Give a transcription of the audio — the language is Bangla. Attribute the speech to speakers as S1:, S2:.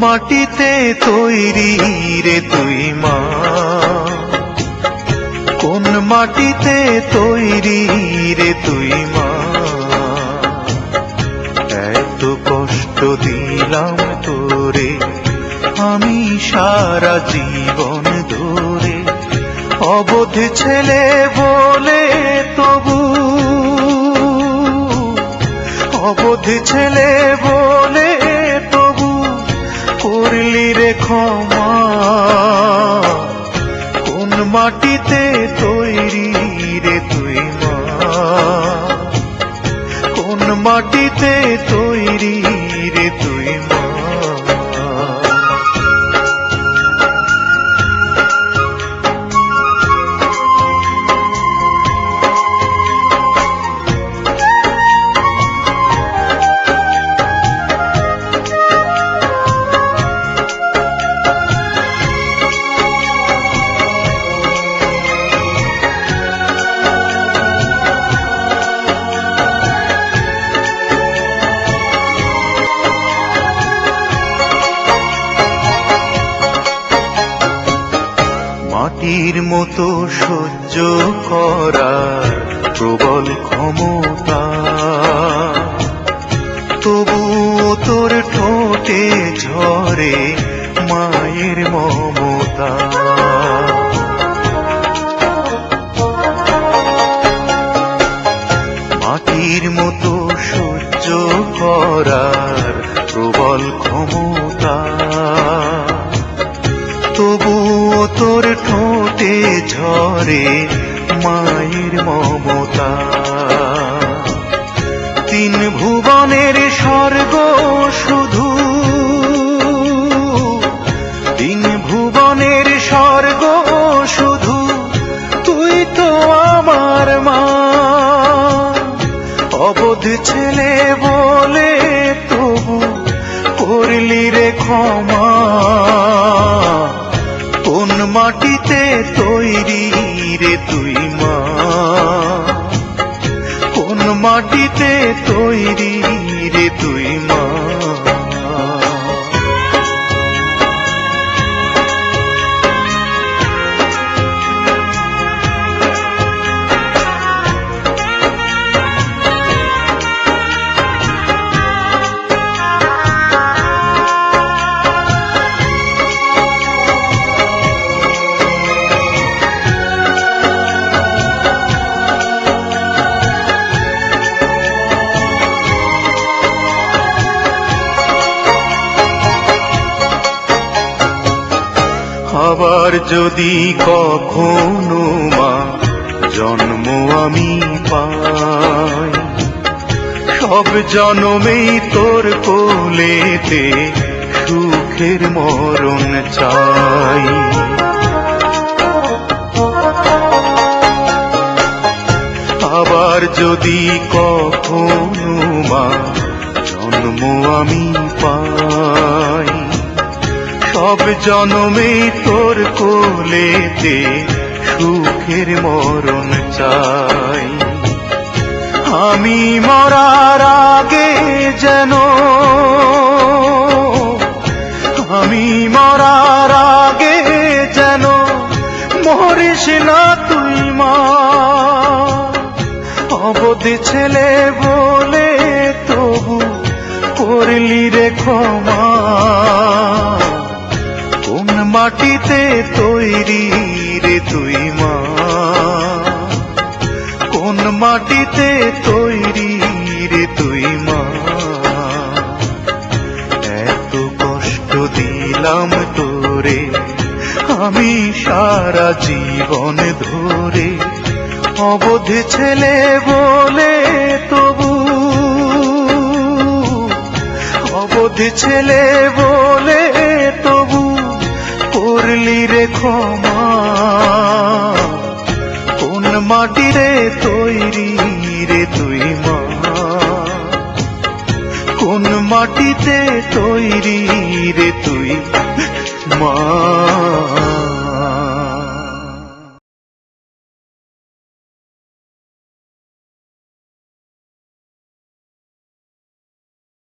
S1: মাটিতে তৈরি রে তুই মা, কোন মাটিতে তৈরি রে তুই মা। এত কষ্ট দিলাম তোরে আমি সারা জীবন ধরে, অবোধ ছেলে বলে তবু, অবোধ ছেলে বলে তবু করলি রে ক্ষমা। কোন মাটিতে তৈরি রে তুই মা, কোন মাটিতে তৈরি রে তুই মা। মাটির মতো সহ্য করার প্রবল ক্ষমতা, তবুও তোর ঠোঁটে ঝরে মায়ের মমতা। মাটির মতো সহ্য করার প্রবল ক্ষমতা, তবুও তোর ঠোঁটে ঝরে মায়ের মমতা। তিন ভুবনের স্বর্গ শুধু, তিন ভুবনের স্বর্গ শুধু তুই তো আমার মা। অবোধ ছেলে বলে তবু করলি রে ক্ষমা। কোন মাটিতে তৈরি রে তুই মা, কোন মাটিতে তৈরি রে তুই মা। আবার যদি কখনো মা জন্ম আমি পাই, সব জন্মেই তোর কোলেতে সুখের মরণ চাই। আবার যদি কখনো মা জন্ম আমি পাই, সব জনমে তোর কোলেতে সুখের মরণ চাই। আমি মরার আগে যেন, আমি মরার আগে যেন মরিস না তুই মা। অবোধ ছেলে বলে তবু করলি রে ক্ষমা। কোন মাটিতে তৈরি রে তুই মা, কোন মাটিতে তৈরি রে তুই মা। এত কষ্ট দিলাম তোরে আমি সারা জীবন ধরে, অবোধ ছেলে বলে তবু, অবোধ ছেলে বলে তবু করলি রে ক্ষমা। কোন মাটিরে তৈরি রে তুই মা, কোন মাটিতে তৈরি রে তুই মা।